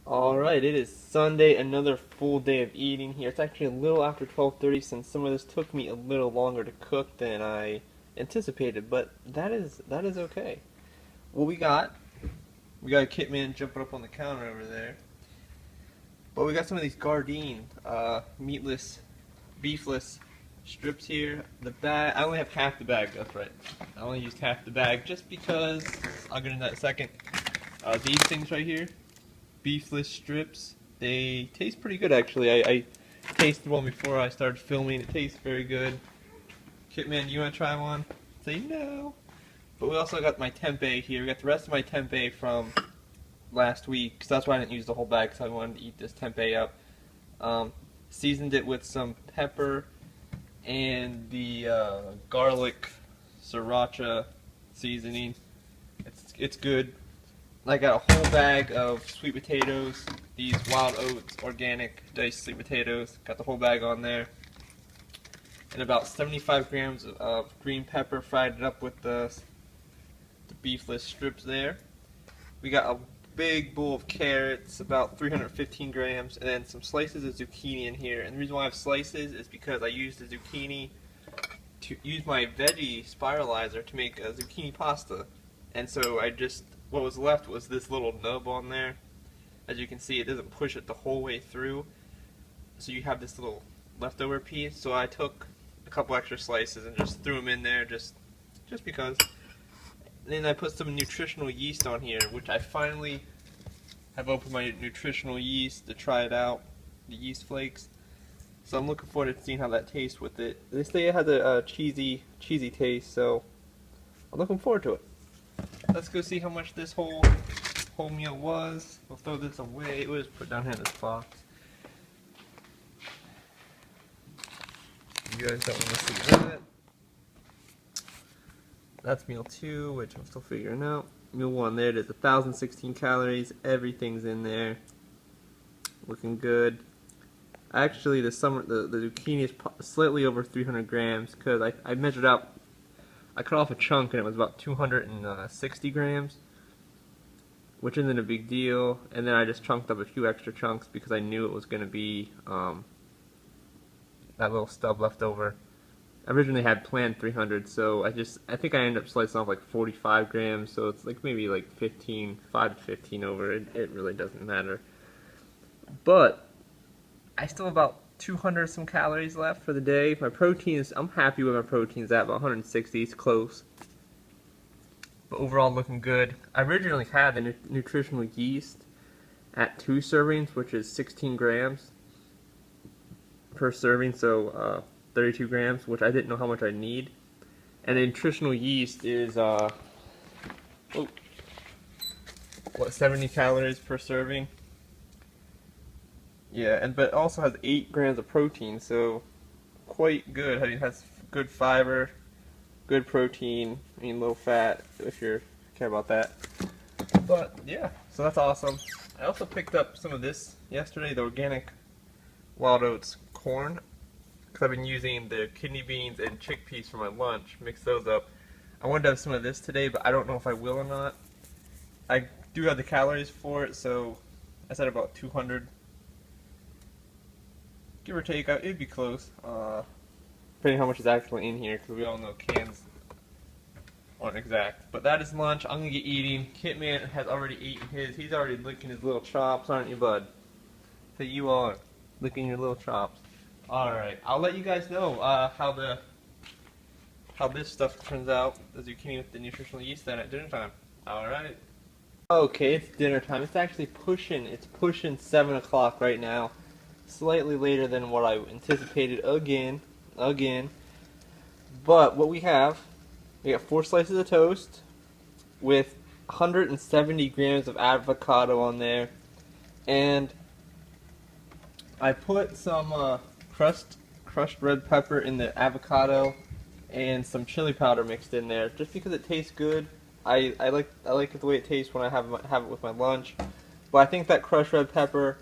Alright, it is Sunday, another full day of eating here. It's actually a little after 12:30 since some of this took me a little longer to cook than I anticipated, but that is okay. What we got a kit man jumping up on the counter over there. But we got some of these Gardein meatless, beefless strips here. The bag, I only have half the bag, that's right. I only used half the bag just because, I'll get into that in a second. These things right here, beefless strips, they taste pretty good actually. I tasted one before I started filming. It tastes very good. Kitman, you want to try one? Say no. But we also got my tempeh here. We got the rest of my tempeh from last week, because that's why I didn't use the whole bag, because I wanted to eat this tempeh up. Seasoned it with some pepper and the garlic sriracha seasoning. It's good. I got a whole bag of sweet potatoes, these wild oats, organic diced sweet potatoes. Got the whole bag on there. And about 75 grams of green pepper, fried it up with the beefless strips there. We got a big bowl of carrots, about 315 grams, and then some slices of zucchini in here. And the reason why I have slices is because I used the zucchini to use my veggie spiralizer to make a zucchini pasta. And so what was left was this little nub on there. As you can see, it doesn't push it the whole way through, so you have this little leftover piece. So I took a couple extra slices and just threw them in there just because. And then I put some nutritional yeast on here, which I finally have opened my nutritional yeast to try it out, the yeast flakes. So I'm looking forward to seeing how that tastes with it. They say it has a cheesy taste, so I'm looking forward to it. Let's go see how much this whole meal was. We'll throw this away. We'll just put it down here in this box. You guys don't want to see that. That's meal 2, which I'm still figuring out. Meal 1, there it is, 1,016 calories. Everything's in there. Looking good. Actually, the zucchini is slightly over 300 grams because I measured out. I cut off a chunk and it was about 260 grams, which isn't a big deal. And then I just chunked up a few extra chunks because I knew it was going to be that little stub left over. I originally had planned 300, so I think I ended up slicing off like 45 grams, so it's like maybe like 5 to 15 over. It really doesn't matter. But I still have about 200 some calories left for the day. My protein is, I'm happy with my proteins at about 160, it's close. But overall looking good. I originally had the nutritional yeast at 2 servings, which is 16 grams per serving, so 32 grams, which I didn't know how much I need. And the nutritional yeast is, 70 calories per serving. Yeah, but it also has 8 grams of protein, so quite good. I mean, it has good fiber, good protein, low fat, if you care about that. But yeah, so that's awesome. I also picked up some of this yesterday, the organic wild oats corn, because I've been using the kidney beans and chickpeas for my lunch. Mix those up. I wanted to have some of this today, but I don't know if I will or not. I do have the calories for it, so I said about 200. Give or take, it'd be close, depending how much is actually in here, because we all know cans aren't exact. But that is lunch. I'm going to get eating. Kitman has already eaten his. He's already licking his little chops, aren't you, bud? That you are, licking your little chops. Alright, I'll let you guys know how this stuff turns out, the zucchini with the nutritional yeast then at dinner time. Alright. Okay, it's dinner time. It's actually pushing 7 o'clock right now. Slightly later than what I anticipated again. But what we got 4 slices of toast with 170 grams of avocado on there, and I put some crushed red pepper in the avocado and some chili powder mixed in there just because it tastes good. I like it the way it tastes when I have it with my lunch. But I think that crushed red pepper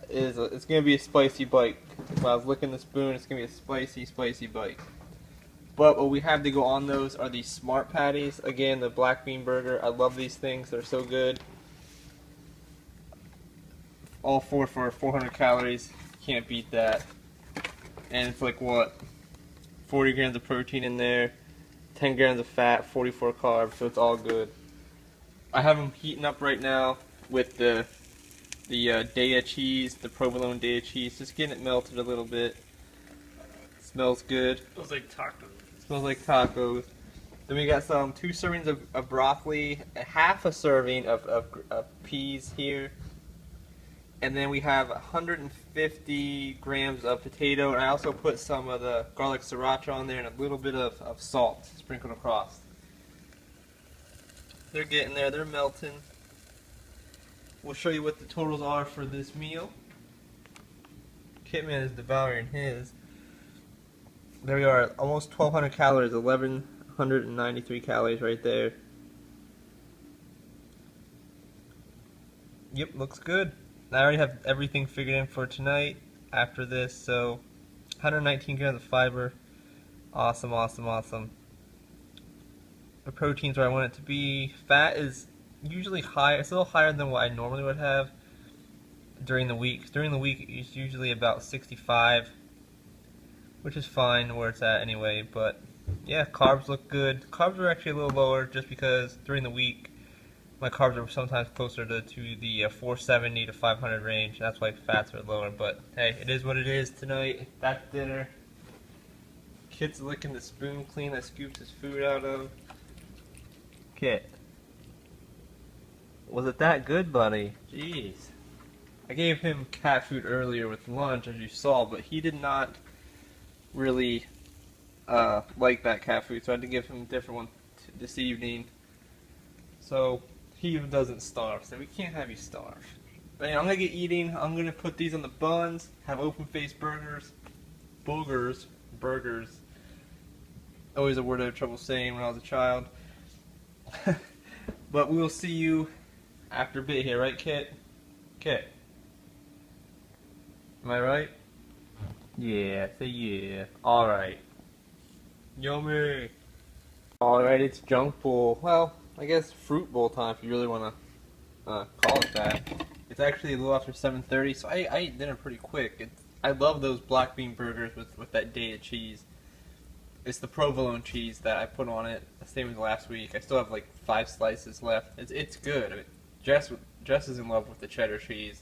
it's gonna be a spicy bite. If I was licking the spoon, it's gonna be a spicy bite. But what we have to go on those are these Smart Patties. Again, the black bean burger. I love these things. They're so good. All four for 400 calories. Can't beat that. And it's like what? 40 grams of protein in there, 10 grams of fat, 44 carbs, so it's all good. I have them heating up right now with the Daiya cheese, the provolone Daiya cheese, just getting it melted a little bit. Smells good. Smells like tacos. Smells like tacos. Then we got 2 servings of broccoli, half a serving of peas here. And then we have 150 grams of potato, and I also put some of the garlic sriracha on there and a little bit of salt sprinkled across. They're getting there, they're melting. We'll show you what the totals are for this meal. Kitman is devouring his. There we are, almost 1,200 calories, 1,193 calories right there. Yep, looks good. I already have everything figured in for tonight after this, so 119 grams of fiber. Awesome, awesome, awesome. The protein's where I want it to be. Fat is usually high. It's a little higher than what I normally would have during the week. During the week, it's usually about 65, which is fine where it's at anyway. But yeah, carbs look good. Carbs are actually a little lower just because during the week, my carbs are sometimes closer to the 470 to 500 range. That's why fats are lower. But hey, it is what it is tonight. That's dinner. Kid's licking the spoon clean I scooped his food out of. Kit, was it that good, buddy? Jeez. I gave him cat food earlier with lunch, as you saw, but he did not really like that cat food, so I had to give him a different one this evening. So he even doesn't starve, so we can't have you starve. But anyway, I'm gonna get eating. I'm gonna put these on the buns, have open-faced burgers. Always a word I had trouble saying when I was a child. But we will see you after a bit here, right, Kit? Kit. Am I right? Yeah, say yeah. Alright. Yummy. Alright, it's junk bowl. Well, I guess fruit bowl time if you really want to call it that. It's actually a little after 7:30, so I ate dinner pretty quick. I love those black bean burgers with that Daiya cheese. It's the provolone cheese that I put on it, the same as last week. I still have like 5 slices left. It's good. I mean, Jess is in love with the cheddar cheese.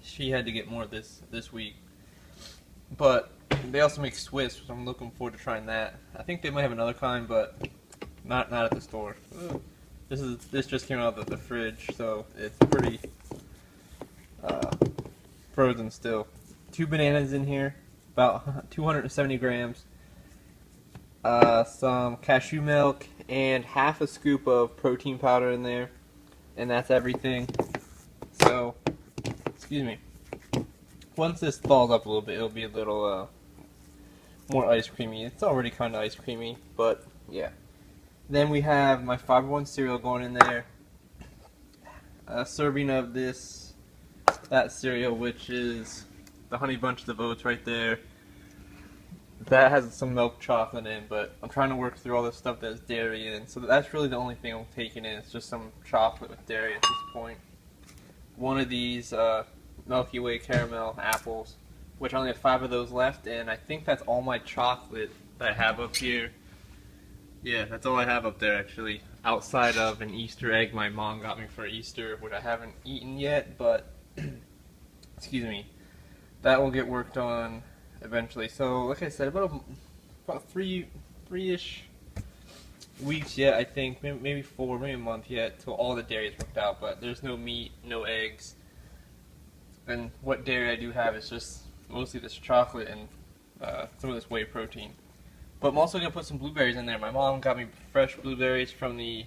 She had to get more this week. But they also make Swiss, so I'm looking forward to trying that. I think they might have another kind, but not at the store. Ooh. This just came out of the fridge, so it's pretty frozen still. 2 bananas in here, about 270 grams. Some cashew milk and half a scoop of protein powder in there, and that's everything. So, excuse me. Once this thaws up a little bit, it'll be a little more ice creamy. It's already kind of ice creamy, but yeah. Then we have my Fiber One cereal going in there. A serving of that cereal, which is the Honey Bunch of Oats right there. That has some milk chocolate in, but I'm trying to work through all this stuff that has dairy in. So that's really the only thing I'm taking in. It's just some chocolate with dairy at this point. One of these Milky Way caramel apples, which I only have 5 of those left, and I think that's all my chocolate that I have up here. Yeah, that's all I have up there actually, outside of an Easter egg my mom got me for Easter, which I haven't eaten yet, but excuse me, that will get worked on eventually. So, like I said, about 3-ish weeks yet, I think, maybe 4, maybe a month yet, till all the dairy is worked out. But there's no meat, no eggs, and what dairy I do have is just mostly this chocolate and some of this whey protein. But I'm also gonna put some blueberries in there. My mom got me fresh blueberries from the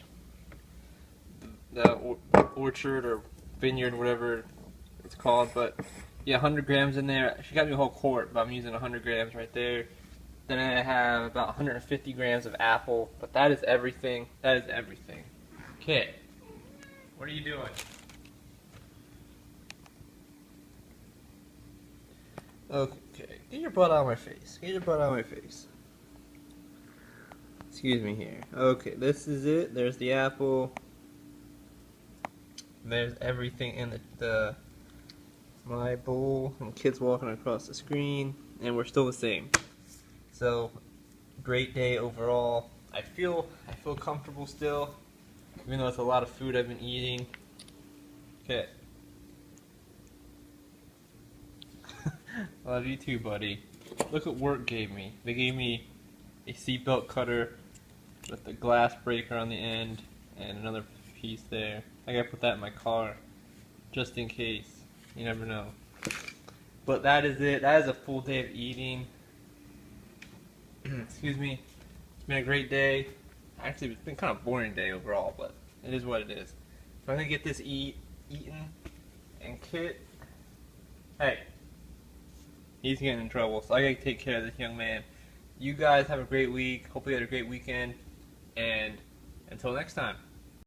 orchard or vineyard, whatever it's called. But yeah, 100 grams in there. She got me a whole quart, but I'm using 100 grams right there. Then I have about 150 grams of apple. But that is everything. That is everything. Kit, what are you doing? Okay, get your butt out of my face. Get your butt out of my face. Excuse me here. Okay, this is it. There's the apple. There's everything in the my bowl and kids walking across the screen, and we're still the same. So, great day overall. I feel comfortable still, even though it's a lot of food I've been eating. Okay. Love you too, buddy. Look what work gave me. They gave me a seatbelt cutter with the glass breaker on the end and another piece there. I gotta put that in my car just in case. You never know. But that is it. That is a full day of eating. Excuse me. It's been a great day. Actually, it's been kind of a boring day overall, but it is what it is. So I'm gonna get this eaten, and Kit, hey, he's getting in trouble, so I gotta take care of this young man. You guys have a great week. Hopefully you had a great weekend, and until next time.